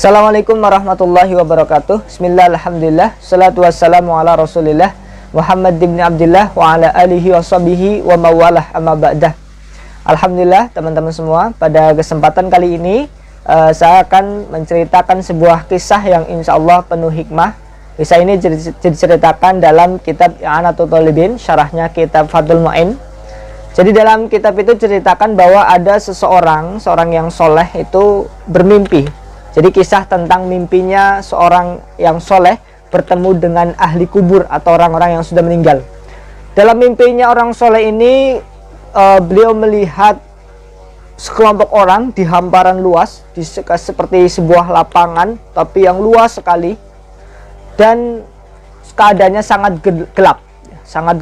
Assalamualaikum warahmatullahi wabarakatuh. Bismillah, alhamdulillah, salatu wassalamu ala rasulillah Muhammad ibn Abdillah wa ala alihi wa sahbihi wa mawalah amma ba'dah. Alhamdulillah teman-teman semua, pada kesempatan kali ini saya akan menceritakan sebuah kisah yang insya Allah penuh hikmah. Kisah ini diceritakan dalam kitab I'anatul Talibin, syarahnya kitab Fathul Mu'in. Jadi dalam kitab itu ceritakan bahwa ada seorang yang soleh itu bermimpi. Jadi kisah tentang mimpinya seorang yang soleh bertemu dengan ahli kubur atau orang-orang yang sudah meninggal. Dalam mimpinya orang soleh ini beliau melihat sekelompok orang di hamparan luas, seperti sebuah lapangan tapi yang luas sekali, dan keadaannya sangat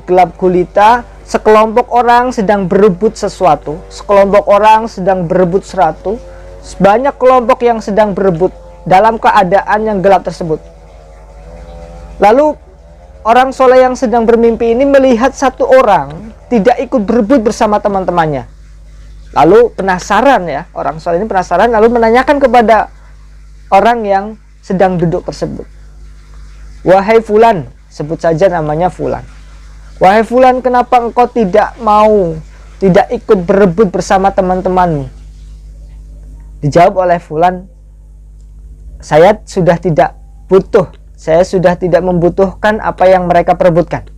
gelap gulita. Sekelompok orang sedang berebut sesuatu, sekelompok orang sedang berebut sesuatu. Banyak kelompok yang sedang berebut dalam keadaan yang gelap tersebut. Lalu orang soleh yang sedang bermimpi ini melihat satu orang tidak ikut berebut bersama teman-temannya. Lalu penasaran ya, orang soleh ini penasaran, lalu menanyakan kepada orang yang sedang duduk tersebut. Wahai Fulan, sebut saja namanya Fulan. Wahai Fulan, kenapa engkau tidak ikut berebut bersama teman-temanmu? Dijawab oleh Fulan, saya sudah tidak membutuhkan apa yang mereka perebutkan.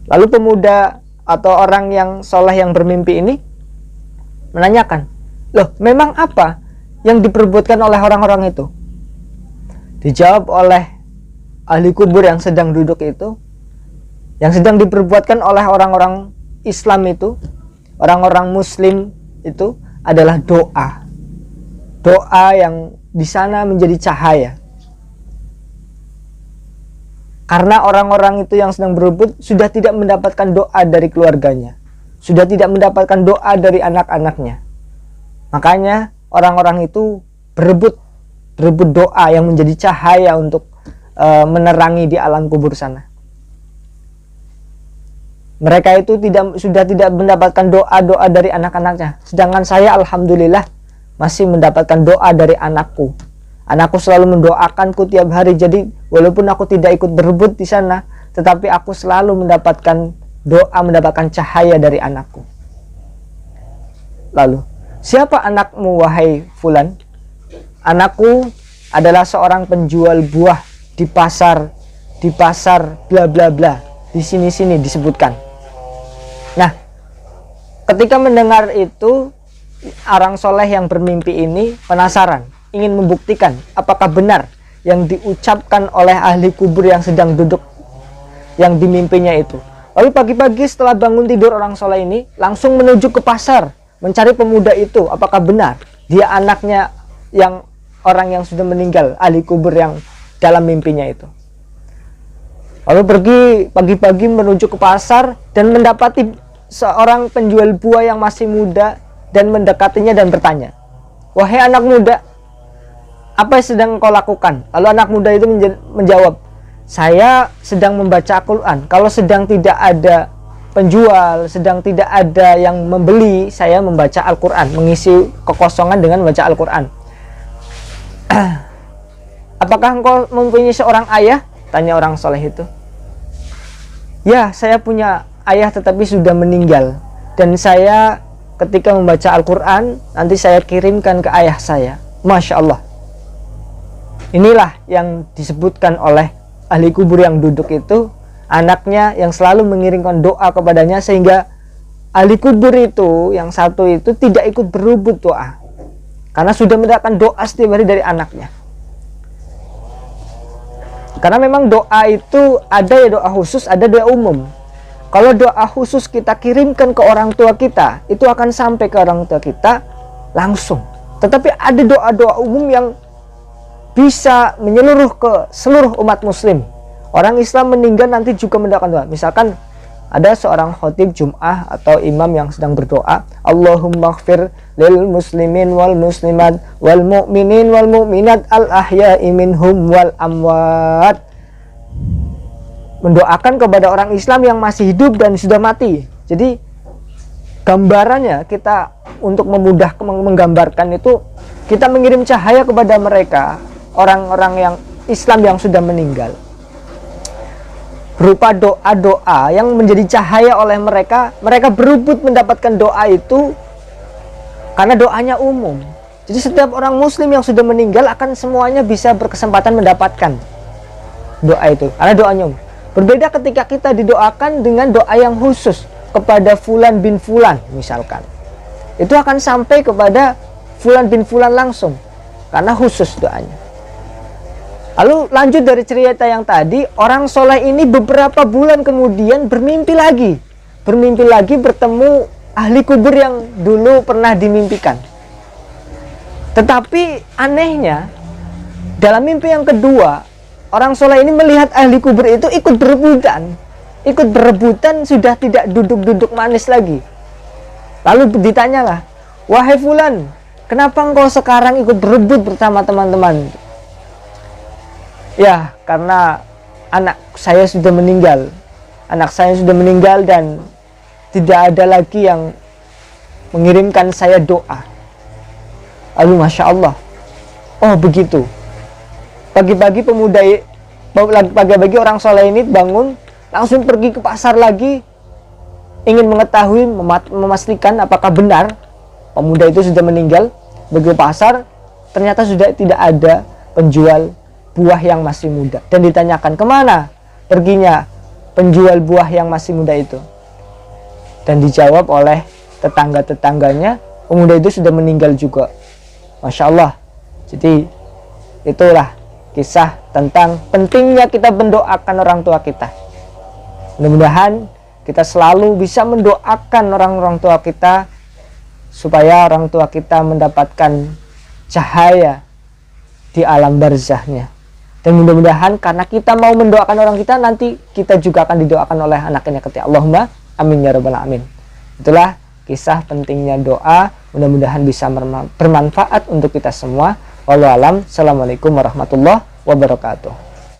Lalu pemuda atau orang yang soleh yang bermimpi ini menanyakan, loh memang apa yang diperebutkan oleh orang-orang itu? Dijawab oleh ahli kubur yang sedang duduk itu, yang sedang diperbuatkan oleh orang-orang Islam itu, orang-orang Muslim itu adalah doa yang di sana menjadi cahaya. Karena orang-orang itu yang sedang berebut sudah tidak mendapatkan doa dari keluarganya, sudah tidak mendapatkan doa dari anak-anaknya. Makanya orang-orang itu berebut doa yang menjadi cahaya untuk menerangi di alam kubur sana. Mereka itu sudah tidak mendapatkan doa dari anak-anaknya. Sedangkan saya alhamdulillah masih mendapatkan doa dari anakku. Anakku selalu mendoakanku tiap hari. Jadi walaupun aku tidak ikut berebut di sana, tetapi aku selalu mendapatkan doa, mendapatkan cahaya dari anakku. Lalu, siapa anakmu wahai Fulan? Anakku adalah seorang penjual buah di pasar bla bla bla. Di sini disebutkan. Nah, ketika mendengar itu, orang soleh yang bermimpi ini penasaran, ingin membuktikan apakah benar yang diucapkan oleh ahli kubur yang sedang duduk yang dimimpinya itu. Lalu pagi-pagi setelah bangun tidur, orang soleh ini langsung menuju ke pasar mencari pemuda itu, apakah benar dia anaknya yang orang yang sudah meninggal, ahli kubur yang dalam mimpinya itu. Lalu pergi pagi-pagi menuju ke pasar dan mendapati seorang penjual buah yang masih muda dan mendekatinya dan bertanya, wahai anak muda, apa yang sedang kau lakukan? Lalu anak muda itu menjawab, saya sedang membaca Al-Quran. Kalau sedang tidak ada penjual, sedang tidak ada yang membeli, saya membaca Al-Quran, mengisi kekosongan dengan membaca Al-Quran. Apakah engkau mempunyai seorang ayah? Tanya orang soleh itu. Ya, saya punya ayah tetapi sudah meninggal, dan saya ketika membaca Al-Quran nanti saya kirimkan ke ayah saya. Masya Allah. Inilah yang disebutkan oleh ahli kubur yang duduk itu, anaknya yang selalu mengirimkan doa kepadanya, sehingga ahli kubur itu yang satu itu tidak ikut berebut doa karena sudah mendapatkan doa setiap hari dari anaknya. Karena memang doa itu ada ya doa khusus, ada doa umum. Kalau doa khusus kita kirimkan ke orang tua kita, itu akan sampai ke orang tua kita langsung. Tetapi ada doa-doa umum yang bisa menyeluruh ke seluruh umat muslim. Orang Islam meninggal nanti juga mendapatkan doa. Misalkan ada seorang khotib Jum'ah atau imam yang sedang berdoa, Allahumma ighfir lil muslimin wal muslimat wal mu'minin wal mu'minat al ahya'i minhum wal amwat. Mendoakan kepada orang Islam yang masih hidup dan sudah mati. Jadi gambarannya kita untuk menggambarkan itu kita mengirim cahaya kepada mereka, orang-orang yang Islam yang sudah meninggal, berupa doa-doa yang menjadi cahaya oleh mereka. Mereka berebut mendapatkan doa itu karena doanya umum. Jadi setiap orang muslim yang sudah meninggal akan semuanya bisa berkesempatan mendapatkan doa itu, karena doanya umum. Berbeda ketika kita didoakan dengan doa yang khusus kepada fulan bin fulan misalkan, itu akan sampai kepada fulan bin fulan langsung karena khusus doanya. Lalu lanjut dari cerita yang tadi, orang soleh ini beberapa bulan kemudian bermimpi lagi bertemu ahli kubur yang dulu pernah dimimpikan. Tetapi anehnya, dalam mimpi yang kedua, orang soleh ini melihat ahli kubur itu ikut berebutan, sudah tidak duduk-duduk manis lagi. Lalu ditanyalah, wahai fulan, kenapa engkau sekarang ikut berebut bersama teman-teman? Ya, karena anak saya sudah meninggal. Anak saya sudah meninggal dan tidak ada lagi yang mengirimkan saya doa. Lalu Masya Allah, oh begitu. Pagi-pagi pagi-pagi orang soleh ini bangun, langsung pergi ke pasar lagi, ingin mengetahui, memastikan apakah benar pemuda itu sudah meninggal. Pergi ke pasar, ternyata sudah tidak ada penjual buah yang masih muda. Dan ditanyakan, kemana perginya penjual buah yang masih muda itu? Dan dijawab oleh tetangga-tetangganya, pemuda itu sudah meninggal juga. Masya Allah. Jadi itulah kisah tentang pentingnya kita mendoakan orang tua kita. Mudah-mudahan kita selalu bisa mendoakan orang-orang tua kita supaya orang tua kita mendapatkan cahaya di alam barzahnya. Dan mudah-mudahan karena kita mau mendoakan orang kita, nanti kita juga akan didoakan oleh anaknya ketika Allahumma amin ya rabbal alamin. Itulah kisah pentingnya doa. Mudah-mudahan bisa bermanfaat untuk kita semua. Wallahu alam. Assalamualaikum warahmatullahi wabarakatuh.